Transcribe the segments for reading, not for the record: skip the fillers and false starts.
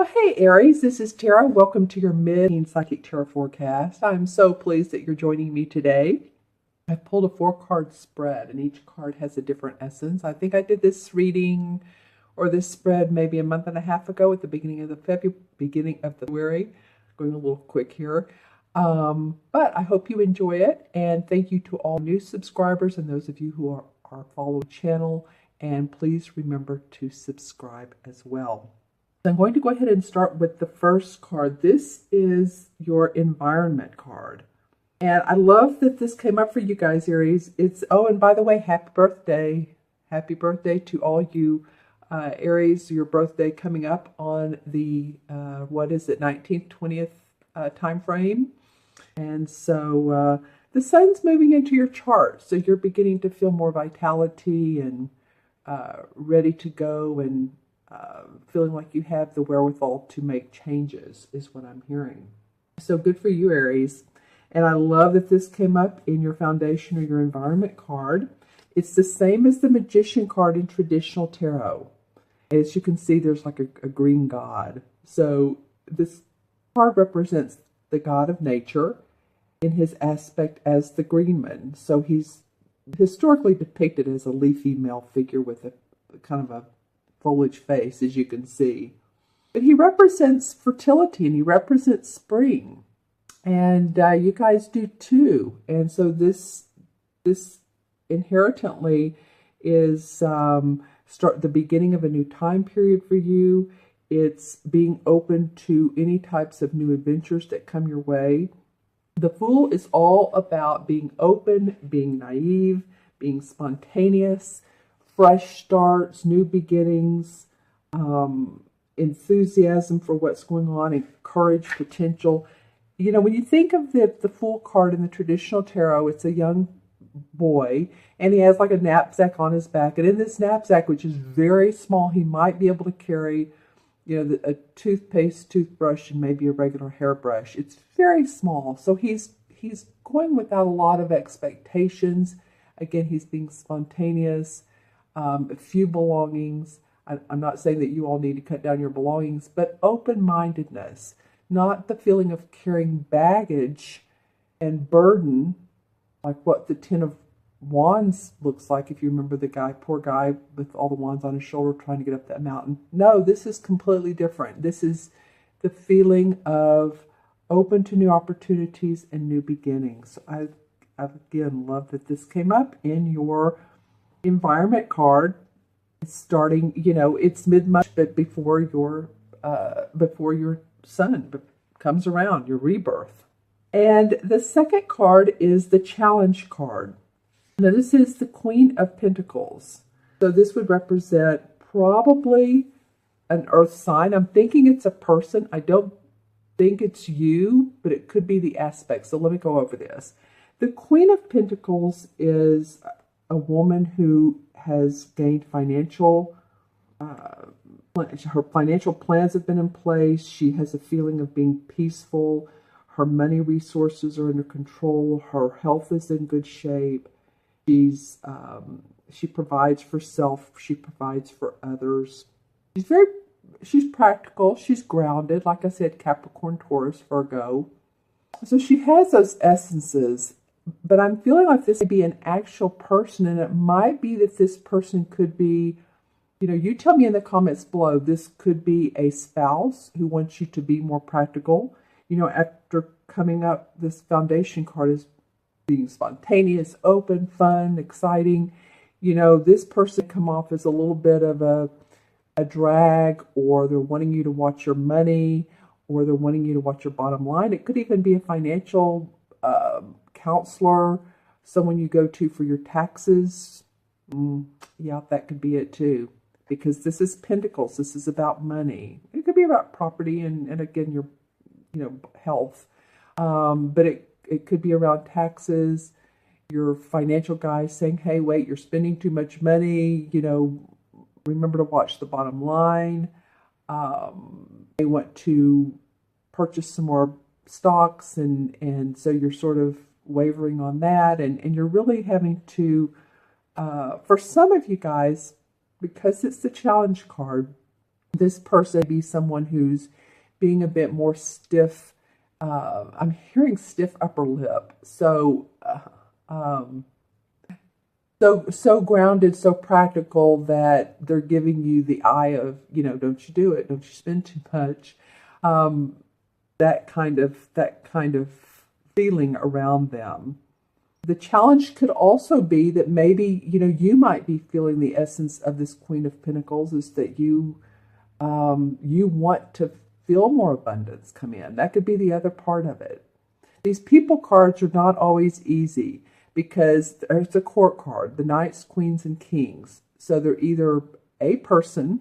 Well, hey Aries, this is Tara. Welcome to your mid Psychic Tarot forecast. I'm so pleased that you're joining me today. I pulled a 4-card spread, and each card has a different essence. I think I did this reading or this spread maybe a month and a half ago at the beginning of February. Going a little quick here, but I hope you enjoy it. And thank you to all new subscribers and those of you who are following the channel. And please remember to subscribe as well. I'm going to go ahead and start with the first card. This is your environment card. And I love that this came up for you guys, Aries. Oh, and by the way, happy birthday. Happy birthday to all you Aries. Your birthday coming up on the, 19th, 20th time frame. And so the sun's moving into your chart. So you're beginning to feel more vitality and ready to go and feeling like you have the wherewithal to make changes is what I'm hearing. So good for you, Aries. And I love that this came up in your foundation or your environment card. It's the same as the Magician card in traditional tarot. As you can see, there's like a green god. So this card represents the god of nature in his aspect as the greenman. So he's historically depicted as a leafy male figure with a kind of a foliage face, as you can see. But he represents fertility and he represents spring. And you guys do too. And so this inherently is the beginning of a new time period for you. It's being open to any types of new adventures that come your way. The Fool is all about being open, being naive, being spontaneous, fresh starts, new beginnings, enthusiasm for what's going on, and courage, potential. You know, when you think of the Fool card in the traditional tarot, it's a young boy, and he has like a knapsack on his back. And in this knapsack, which is very small, he might be able to carry, a toothpaste, toothbrush, and maybe a regular hairbrush. It's very small. So he's going without a lot of expectations. Again, he's being spontaneous. A few belongings. I'm not saying that you all need to cut down your belongings, but open-mindedness, not the feeling of carrying baggage and burden, like what the Ten of Wands looks like. If you remember the poor guy with all the wands on his shoulder trying to get up that mountain. No, this is completely different. This is the feeling of open to new opportunities and new beginnings. I again love that this came up in your environment card. It's starting, it's mid-month, but before your sun comes around, your rebirth. And the second card is the challenge card. Now this is the Queen of Pentacles. So this would represent probably an earth sign. I'm thinking it's a person. I don't think it's you, but it could be the aspect. So let me go over this. The Queen of Pentacles is a woman who has gained financial, her financial plans have been in place. She has a feeling of being peaceful. Her money resources are under control. Her health is in good shape. She provides for self. She provides for others. She's practical. She's grounded. Like I said, Capricorn, Taurus, Virgo. So she has those essences. But I'm feeling like this may be an actual person, and it might be that this person could be, you tell me in the comments below, this could be a spouse who wants you to be more practical. After coming up, this foundation card is being spontaneous, open, fun, exciting. This person come off as a little bit of a drag, or they're wanting you to watch your money, or they're wanting you to watch your bottom line. It could even be a financial counselor, someone you go to for your taxes. Yeah, that could be it too, because this is Pentacles. This is about money. It could be about property and again, your health. But it could be around taxes. Your financial guy saying, hey, wait, you're spending too much money. Remember to watch the bottom line. They want to purchase some more stocks, and so you're sort of wavering on that, and you're really having to, for some of you guys, because it's the challenge card, This person may be someone who's being a bit more stiff. I'm hearing stiff upper lip. So grounded, so practical that they're giving you the eye of, don't you do it, don't you spend too much. That kind of feeling around them. The challenge could also be that maybe, you might be feeling the essence of this Queen of Pentacles is that you want to feel more abundance come in. That could be the other part of it. These people cards are not always easy because there's a court card, the Knights, Queens, and Kings. So they're either a person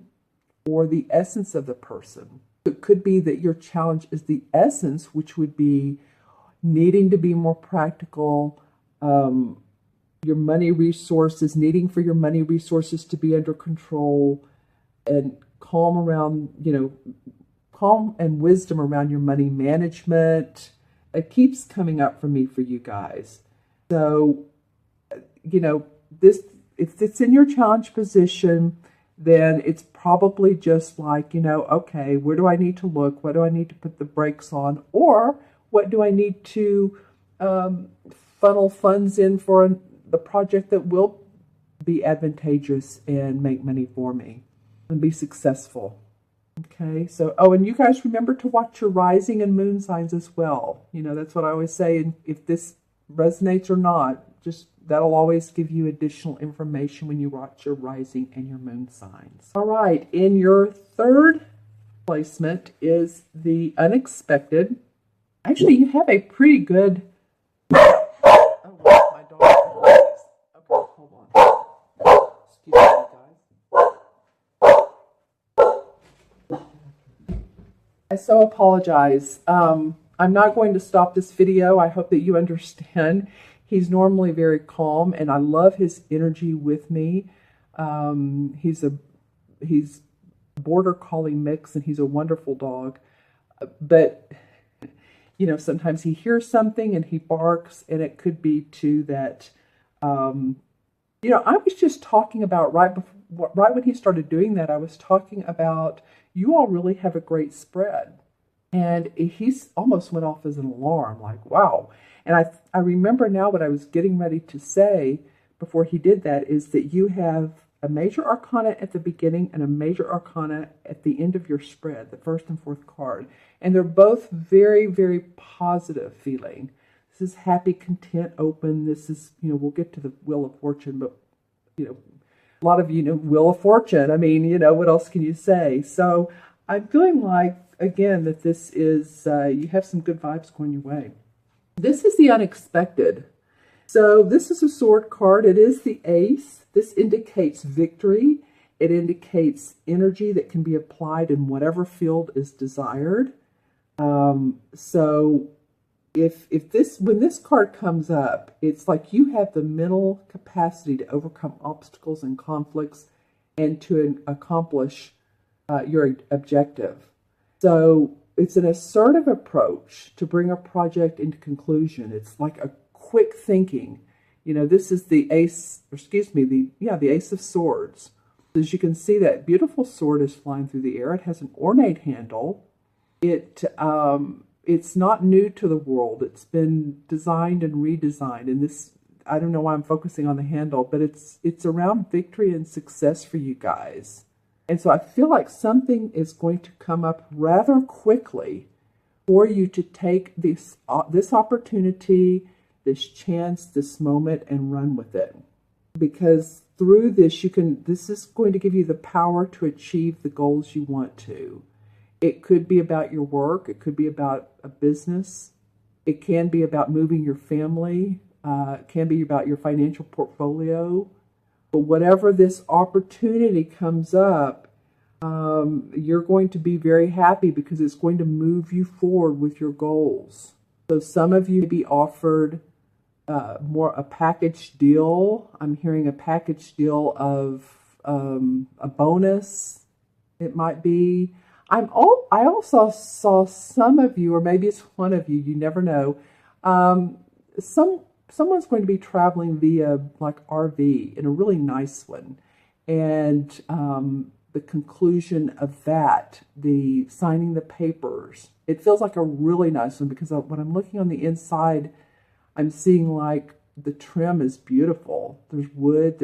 or the essence of the person. It could be that your challenge is the essence, which would be needing to be more practical, your money resources, needing for your money resources to be under control, and calm and wisdom around your money management. It keeps coming up for me for you guys. So, if it's in your challenge position, then it's probably just like, okay, where do I need to look? What do I need to put the brakes on? Or what do I need to funnel funds in for the project that will be advantageous and make money for me and be successful? Okay, so, and you guys remember to watch your rising and moon signs as well. That's what I always say. And if this resonates or not, that'll always give you additional information when you watch your rising and your moon signs. All right, in your third placement is the unexpected. Actually, you have a pretty good... Oh, my dog. Okay, hold on. Excuse me, guys. I so apologize. I'm not going to stop this video. I hope that you understand. He's normally very calm, and I love his energy with me. He's border collie mix, and he's a wonderful dog. But, sometimes he hears something and he barks, and it could be too that, I was just talking about right when he started doing that, I was talking about you all really have a great spread. And he's almost went off as an alarm, like, wow. And I remember now what I was getting ready to say before he did that is that you have a major arcana at the beginning and a major arcana at the end of your spread, the first and fourth card. And they're both very, very positive feeling. This is happy, content, open. This is, we'll get to the Wheel of Fortune, but, a lot of you know Wheel of Fortune. I mean, what else can you say? So I'm feeling like, again, that this is, you have some good vibes going your way. This is the unexpected. So this is a sword card. It is the ace. This indicates victory. It indicates energy that can be applied in whatever field is desired. So when this card comes up, it's like you have the mental capacity to overcome obstacles and conflicts and to accomplish your objective. So it's an assertive approach to bring a project into conclusion. It's like a quick thinking. This is the ace, the ace of swords. As you can see, that beautiful sword is flying through the air. It has an ornate handle. It's not new to the world. It's been designed and redesigned. And this, I don't know why I'm focusing on the handle, but it's around victory and success for you guys. And so I feel like something is going to come up rather quickly for you to take this opportunity, this chance, this moment, and run with it. Because through this, this is going to give you the power to achieve the goals you want to. It could be about your work. It could be about a business. It can be about moving your family. It can be about your financial portfolio. But whatever this opportunity comes up, you're going to be very happy because it's going to move you forward with your goals. So some of you may be offered a package deal. I'm hearing a package deal of a bonus. It might be. I also saw some of you, or maybe it's one of you, you never know. Someone's going to be traveling via like RV in a really nice one. And the conclusion of that, the signing the papers. It feels like a really nice one because when I'm looking on the inside, I'm seeing like the trim is beautiful. There's wood,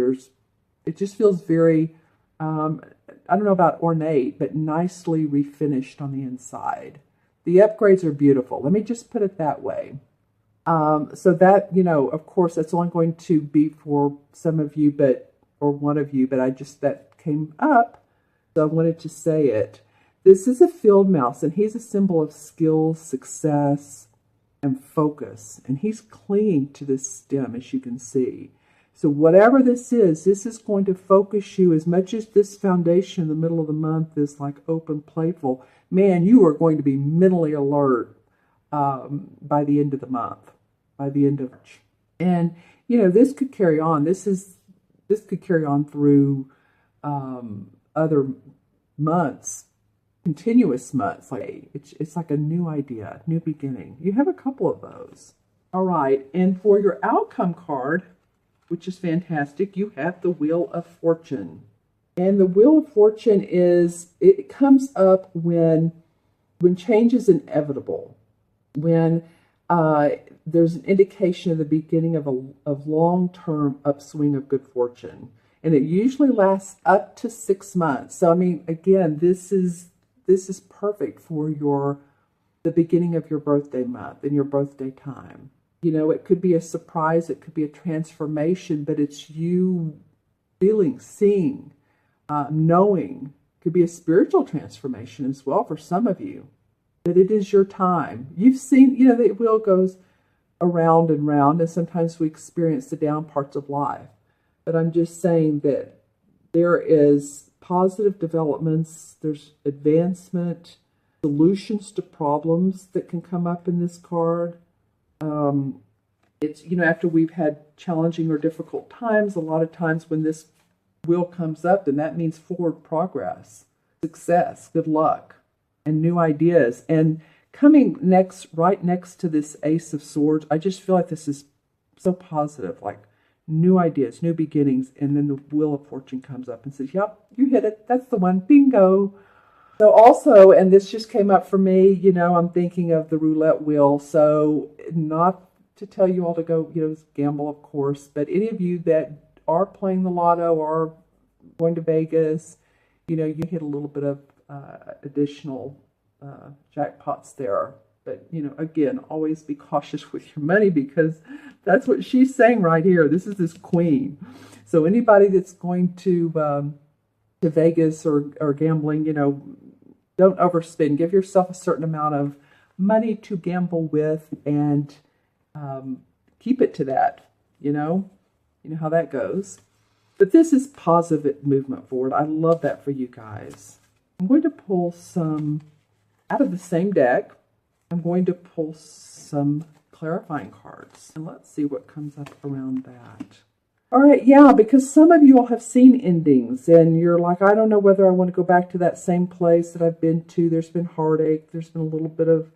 it just feels very, I don't know about ornate, but nicely refinished on the inside. The upgrades are beautiful. Let me just put it that way. So that, of course, that's only going to be for some of you, or one of you, but that came up, so I wanted to say it. This is a field mouse, and he's a symbol of skill, success, and focus. And he's clinging to this stem, as you can see. So whatever this is going to focus you as much as this foundation in the middle of the month is like open, playful. Man, you are going to be mentally alert by the end of the month, by the end of March. And, this could carry on. This could carry on through other months, continuous months. Like it's like a new idea, new beginning. You have a couple of those. All right. And for your outcome card, which is fantastic, you have the Wheel of Fortune. And the Wheel of Fortune it comes up when change is inevitable, when there's an indication of the beginning of long-term upswing of good fortune. And it usually lasts up to 6 months. So, I mean, again, this is perfect for the beginning of your birthday month and your birthday time. It could be a surprise, it could be a transformation, but it's you feeling, seeing, knowing. It could be a spiritual transformation as well for some of you. But it is your time. You've seen, the wheel goes around and round, and sometimes we experience the down parts of life. But I'm just saying that there is positive developments, there's advancement, solutions to problems that can come up in this card. It's, after we've had challenging or difficult times, a lot of times when this wheel comes up, then that means forward progress, success, good luck, and new ideas. And coming right next to this Ace of Swords, I just feel like this is so positive, like new ideas, new beginnings. And then the Wheel of Fortune comes up and says, yep, you hit it. That's the one. Bingo. So also, and this just came up for me, I'm thinking of the roulette wheel. So not to tell you all to go, gamble, of course, but any of you that are playing the lotto or going to Vegas, you hit a little bit of additional jackpots there. But, again, always be cautious with your money because that's what she's saying right here. This is this queen. So anybody that's going to Vegas or gambling, don't overspend. Give yourself a certain amount of money to gamble with and keep it to that, You know how that goes. But this is positive movement forward. I love that for you guys. I'm going to pull some out of the same deck. I'm going to pull some clarifying cards. And let's see what comes up around that. All right, yeah, because some of you all have seen endings and you're like, I don't know whether I want to go back to that same place that I've been to. There's been heartache. There's been a little bit of,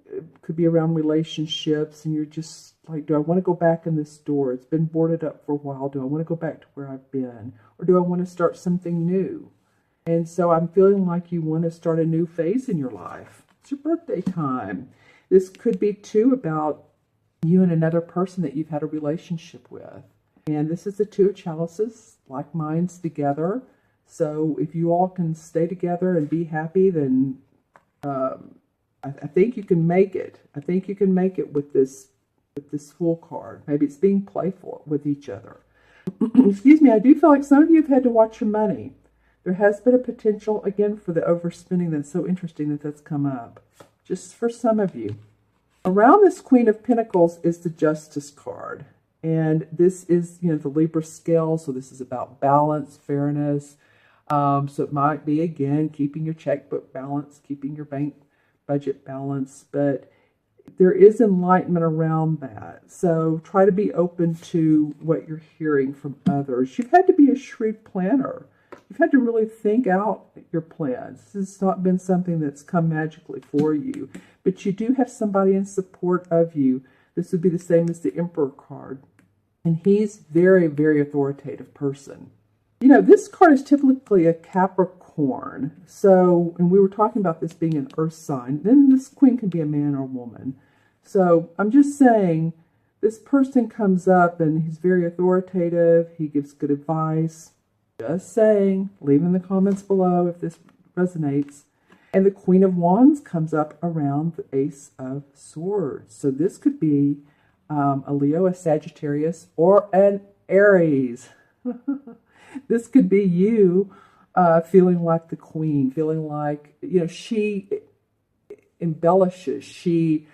it could be around relationships, and you're just like, do I want to go back in this door? It's been boarded up for a while. Do I want to go back to where I've been? Or do I want to start something new? And so I'm feeling like you want to start a new phase in your life. It's your birthday time. This could be, too, about you and another person that you've had a relationship with. And this is the Two of Chalices, like minds together. So if you all can stay together and be happy, then I think you can make it. I think you can make it with this Fool card. Maybe it's being playful with each other. Excuse me, I do feel like some of you have had to watch your money. There has been a potential, again, for the overspending. That's so interesting that that's come up. Just for some of you. Around this Queen of Pentacles is the Justice card. And this is, the Libra scale. So this is about balance, fairness. So it might be, again, keeping your checkbook balance, keeping your bank budget balance. But there is enlightenment around that. So try to be open to what you're hearing from others. You've had to be a shrewd planner. You've had to really think out your plans. This has not been something that's come magically for you. But you do have somebody in support of you. This would be the same as the Emperor card. And he's very, very authoritative person. You know, this card is typically a Capricorn. So, and we were talking about this being an earth sign. Then this queen can be a man or a woman. So I'm just saying, this person comes up and he's very authoritative. He gives good advice. Just saying, leave in the comments below if this resonates. And the Queen of Wands comes up around the Ace of Swords. So this could be a Leo, a Sagittarius, or an Aries. This could be you feeling like the queen, feeling like, you know, she embellishes, she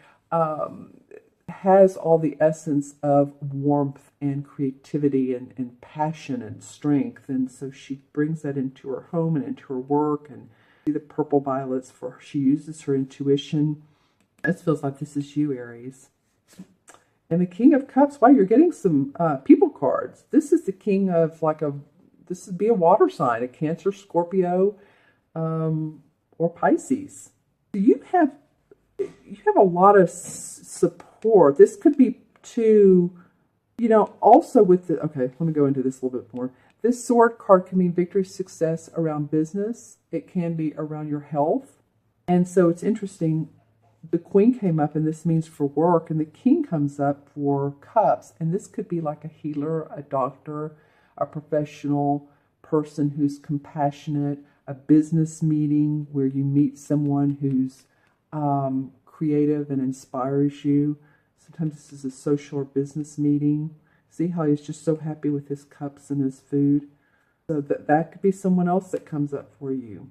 has all the essence of warmth and creativity and passion and strength. And so she brings that into her home and into her work. And see the purple violets for her. She uses her intuition. This feels like this is you, Aries. And the King of Cups, wow, you're getting some people cards. This is the king of this would be a water sign, a Cancer, Scorpio, or Pisces. So you have a lot of support. This could be too, you know, also with the, okay, let me go into this a little bit more. This sword card can mean victory, success around business. It can be around your health. And so it's interesting. The queen came up, and this means for work, and the king comes up for cups. And this could be like a healer, a doctor, a professional person who's compassionate, a business meeting where you meet someone who's creative and inspires you. Sometimes this is a social or business meeting. See how he's just so happy with his cups and his food. So that could be someone else that comes up for you.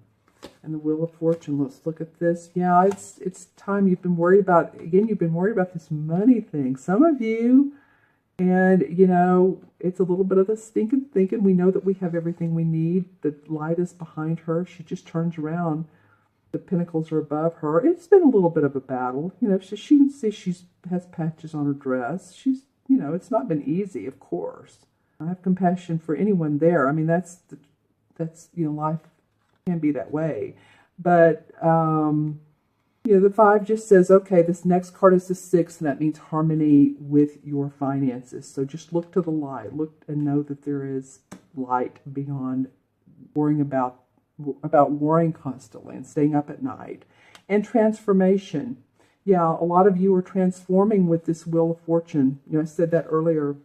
And the Wheel of Fortune, let's look at this. Yeah, it's time. You've been worried about, again, you've been worried about this money thing. Some of you, and, you know, it's a little bit of the stinking thinking. We know that we have everything we need. The light is behind her. She just turns around. The pinnacles are above her. It's been a little bit of a battle. You know, she can see she has patches on her dress. She's, you know, it's not been easy, of course. I have compassion for anyone there. I mean, that's you know, life can be that way. But, you know, the 5 just says, okay, this next card is the 6, and that means harmony with your finances. So just look to the light. Look and know that there is light beyond worrying about worrying constantly and staying up at night. And transformation. Yeah, a lot of you are transforming with this Wheel of Fortune. You know, I said that earlier.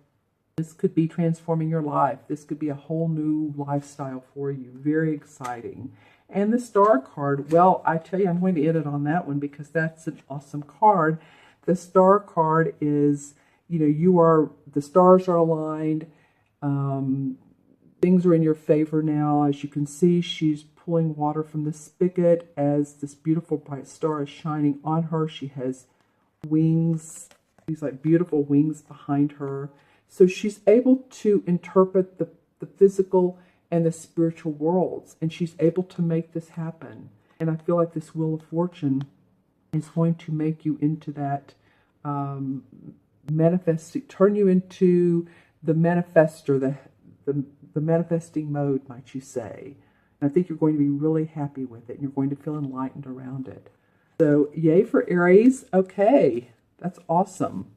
This could be transforming your life. This could be a whole new lifestyle for you. Very exciting. And the Star card, well, I tell you, I'm going to end it on that one because that's an awesome card. The Star card is, you know, the stars are aligned. Things are in your favor now. As you can see, she's pulling water from the spigot as this beautiful bright star is shining on her. She has wings, these like beautiful wings behind her. So she's able to interpret the physical and the spiritual worlds, and she's able to make this happen. And I feel like this Wheel of Fortune is going to make you into that turn you into the manifester, the manifesting mode, might you say. And I think you're going to be really happy with it, and you're going to feel enlightened around it. So yay for Aries. Okay, that's awesome.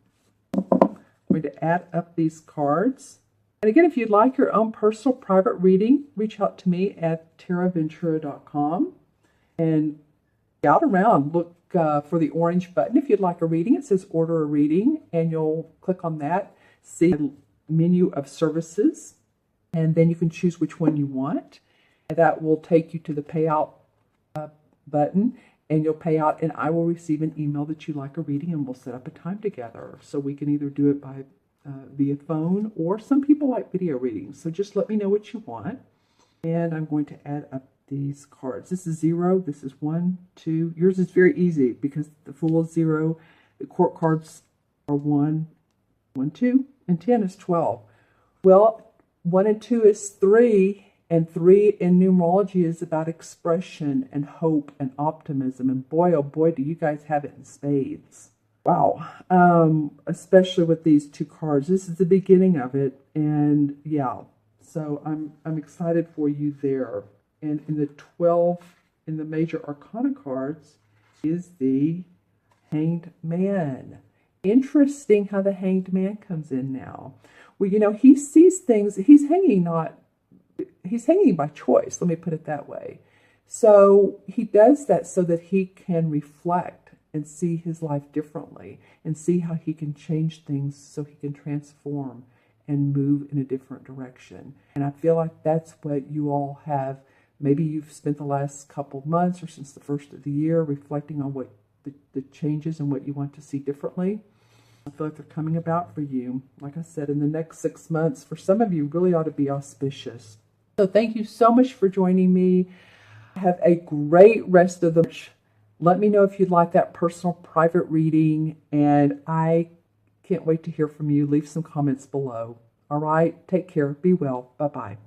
I'm going to add up these cards. And again, if you'd like your own personal private reading, reach out to me at taraventura.com and scout around. Look for the orange button. If you'd like a reading, it says order a reading, and you'll click on that, see the menu of services, and then you can choose which one you want. And that will take you to the payout button, and you'll pay out, and I will receive an email that you like a reading, and we'll set up a time together. So we can either do it by via phone, or some people like video readings. So just let me know what you want. And I'm going to add up these cards. This is 0. This is 1, 2. Yours is very easy because the Fool is 0. The court cards are 1, 1, 2, and 10 is 12. Well, 1 and 2 is 3. And 3 in numerology is about expression and hope and optimism. And boy, oh boy, do you guys have it in spades. Wow. Especially with these 2 cards. This is the beginning of it. And yeah, so I'm excited for you there. And in the 12, in the major arcana cards, is the Hanged Man. Interesting how the Hanged Man comes in now. Well, you know, he sees things. He's hanging not he's hanging by choice, let me put it that way. So he does that so that he can reflect and see his life differently and see how he can change things so he can transform and move in a different direction. And I feel like that's what you all have. Maybe you've spent the last couple of months or since the first of the year reflecting on what the changes and what you want to see differently. I feel like they're coming about for you. Like I said, in the next 6 months, for some of you, really ought to be auspicious. So thank you so much for joining me. Have a great rest of the month. Let me know if you'd like that personal private reading, and I can't wait to hear from you. Leave some comments below. All right, take care. Be well. Bye-bye.